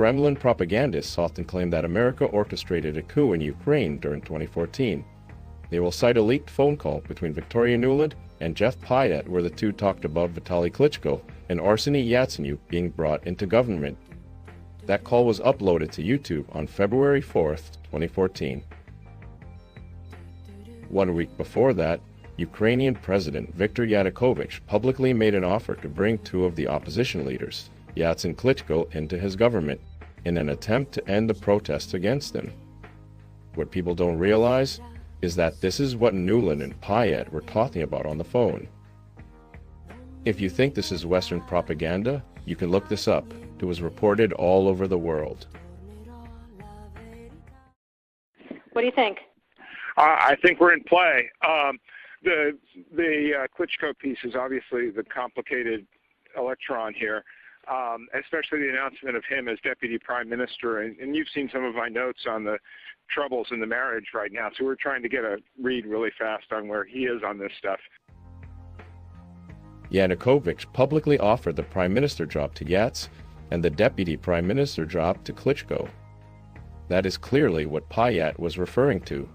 Kremlin propagandists often claim that America orchestrated a coup in Ukraine during 2014. They will cite a leaked phone call between Victoria Nuland and Jeff Pyatt where the two talked about Vitaly Klitschko and Arseniy Yatsenyuk being brought into government. That call was uploaded to YouTube on February 4th, 2014. 1 week before that, Ukrainian President Viktor Yanukovych publicly made an offer to bring two of the opposition leaders, Yats and Klitschko, into his government in an attempt to end the protests against him. What people don't realize is that this is what Nuland and Pyatt were talking about on the phone. If you think this is Western propaganda, you can look this up. It was reported all over the world. What do you think? I think we're in play. The Klitschko piece is obviously the complicated electron here, especially the announcement of him as deputy prime minister. And you've seen some of my notes on the troubles in the marriage right now, so we're trying to get a read really fast on where he is on this stuff. Yanukovych publicly offered the prime minister job to Yats and the deputy prime minister job to Klitschko. That is clearly what Pyatt was referring to.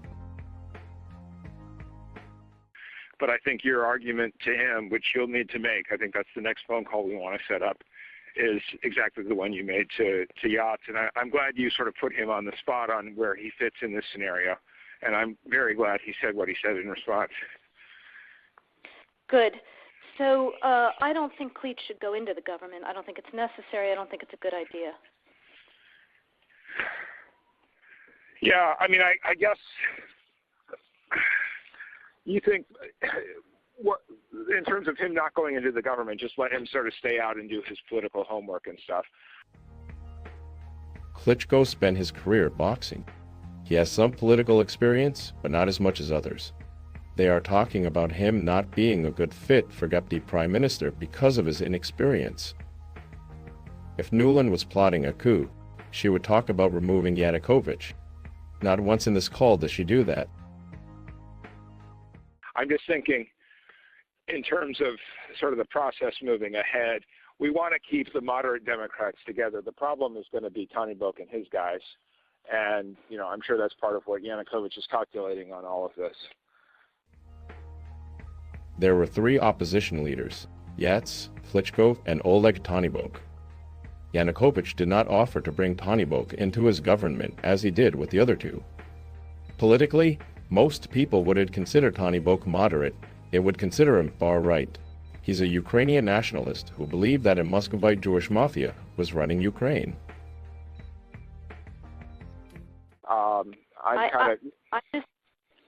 But I think your argument to him, which you'll need to make, I think that's the next phone call we want to set up, is exactly the one you made to Yats. And I'm glad you sort of put him on the spot on where he fits in this scenario. And I'm very glad he said what he said in response. Good. So I don't think Klitsch should go into the government. I don't think it's necessary. I don't think it's a good idea. Yeah, I mean, I guess you think, what, in terms of him not going into the government, just let him sort of stay out and do his political homework and stuff. Klitschko spent his career boxing. He has some political experience, but not as much as others. They are talking about him not being a good fit for deputy prime minister because of his inexperience. If Nuland was plotting a coup, she would talk about removing Yanukovych. Not once in this call does she do that. I'm just thinking, in terms of sort of the process moving ahead, we want to keep the moderate Democrats together. The problem is going to be Tanyabok and his guys. And, you know, I'm sure that's part of what Yanukovych is calculating on all of this. There were three opposition leaders, Yats, Klitschko, and Oleg Tanyabok. Yanukovych did not offer to bring Tanyabok into his government as he did with the other two. Politically, most people would consider Tanyabok moderate and would consider him far-right. He's a Ukrainian nationalist who believed that a Muscovite Jewish mafia was running Ukraine.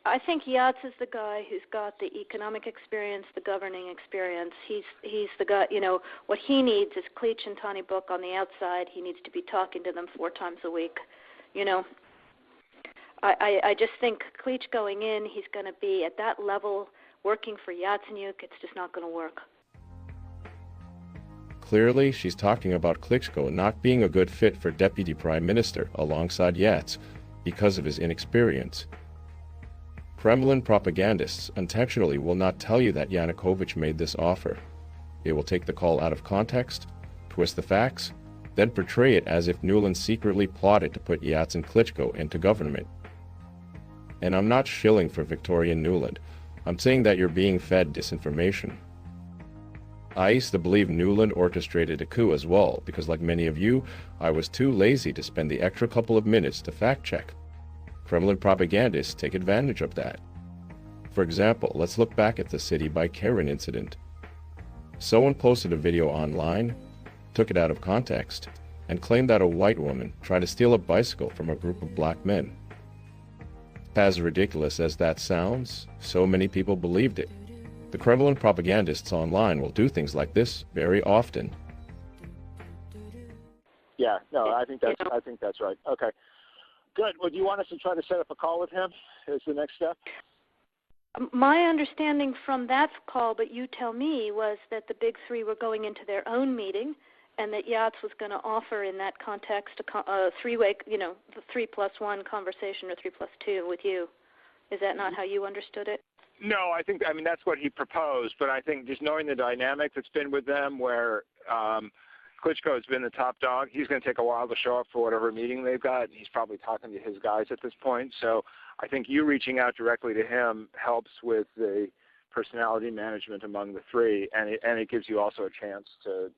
I think Yats is the guy who's got the economic experience, the governing experience. He's the guy, you know, what he needs is Klitsch and Tanyabok on the outside. He needs to be talking to them 4 times a week, you know. I just think Klitsch going in, he's going to be at that level working for Yatsenyuk. It's just not going to work. Clearly, she's talking about Klitschko not being a good fit for deputy prime minister alongside Yats because of his inexperience. Kremlin propagandists intentionally will not tell you that Yanukovych made this offer. They will take the call out of context, twist the facts, then portray it as if Nuland secretly plotted to put Yats and Klitschko into government. And I'm not shilling for Victoria Nuland. I'm saying that you're being fed disinformation. I used to believe Nuland orchestrated a coup as well, because like many of you, I was too lazy to spend the extra couple of minutes to fact-check. Kremlin propagandists take advantage of that. For example, let's look back at the City by Karen incident. Someone posted a video online, took it out of context, and claimed that a white woman tried to steal a bicycle from a group of black men. As ridiculous as that sounds, so many people believed it. The Kremlin propagandists online will do things like this very often. Yeah, no, I think that's right. Okay. Good. Well, do you want us to try to set up a call with him as the next step? My understanding from that call, but you tell me, was that the big three were going into their own meeting and that Yats was going to offer in that context a three-way, you know, the 3+1 conversation or 3+2 with you. Is that not how you understood it? No, I mean, that's what he proposed, but I think just knowing the dynamic that's been with them where, Klitschko has been the top dog. He's going to take a while to show up for whatever meeting they've got. He's probably talking to his guys at this point. So I think you reaching out directly to him helps with the personality management among the three, and it gives you also a chance to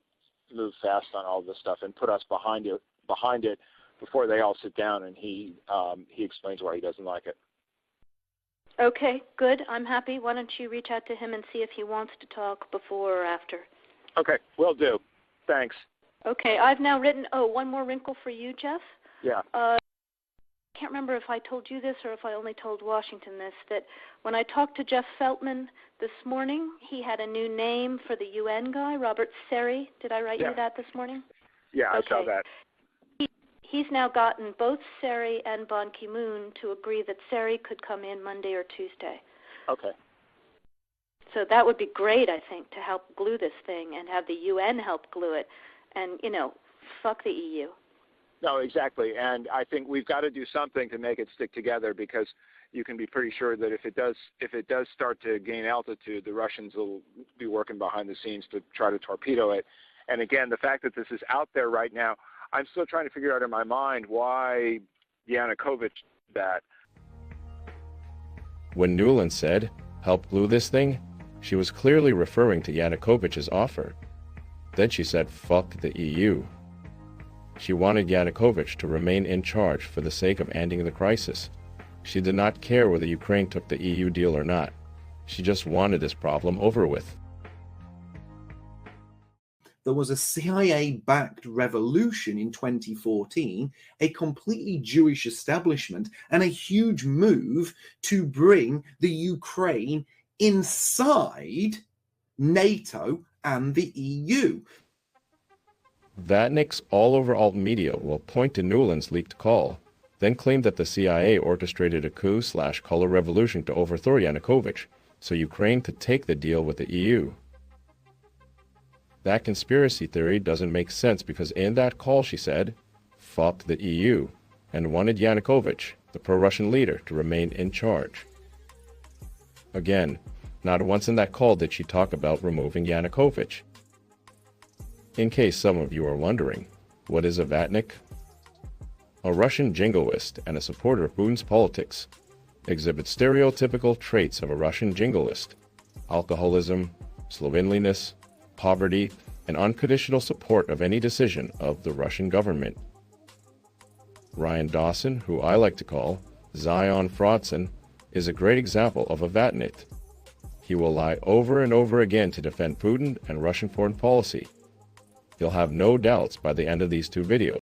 move fast on all this stuff and put us behind it before they all sit down and he explains why he doesn't like it. Okay, good. I'm happy. Why don't you reach out to him and see if he wants to talk before or after? Okay, will do. Thanks. Okay, I've now written, one more wrinkle for you, Jeff. Yeah. I can't remember if I told you this or if I only told Washington this, that when I talked to Jeff Feltman this morning, he had a new name for the UN guy, Robert Seri. Did I write you that this morning? Yeah, okay. I saw that. He's now gotten both Seri and Ban Ki-moon to agree that Seri could come in Monday or Tuesday. Okay. So that would be great, I think, to help glue this thing and have the UN help glue it. And, fuck the EU. No, exactly. And I think we've got to do something to make it stick together, because you can be pretty sure that if it does start to gain altitude, the Russians will be working behind the scenes to try to torpedo it. And again, the fact that this is out there right now, I'm still trying to figure out in my mind why Yanukovych did that. When Nuland said, help glue this thing, she was clearly referring to Yanukovych's offer. Then she said, fuck the EU. She wanted Yanukovych to remain in charge for the sake of ending the crisis. She did not care whether Ukraine took the EU deal or not. She just wanted this problem over with. There was a CIA-backed revolution in 2014, a completely Jewish establishment, and a huge move to bring the Ukraine inside NATO and the EU. Vatniks all over alt media will point to Nuland's leaked call, then claim that the CIA orchestrated a coup/color revolution to overthrow Yanukovych, so Ukraine could take the deal with the EU. That conspiracy theory doesn't make sense, because in that call she said, fuck the EU, and wanted Yanukovych, the pro-Russian leader, to remain in charge. Again, not once in that call did she talk about removing Yanukovych. In case some of you are wondering, what is a Vatnik? A Russian jingoist and a supporter of Putin's politics, exhibits stereotypical traits of a Russian jingoist: alcoholism, slovenliness, poverty, and unconditional support of any decision of the Russian government. Ryan Dawson, who I like to call Zion Fraudson, is a great example of a Vatnik. He will lie over and over again to defend Putin and Russian foreign policy. You'll have no doubts by the end of these 2 videos.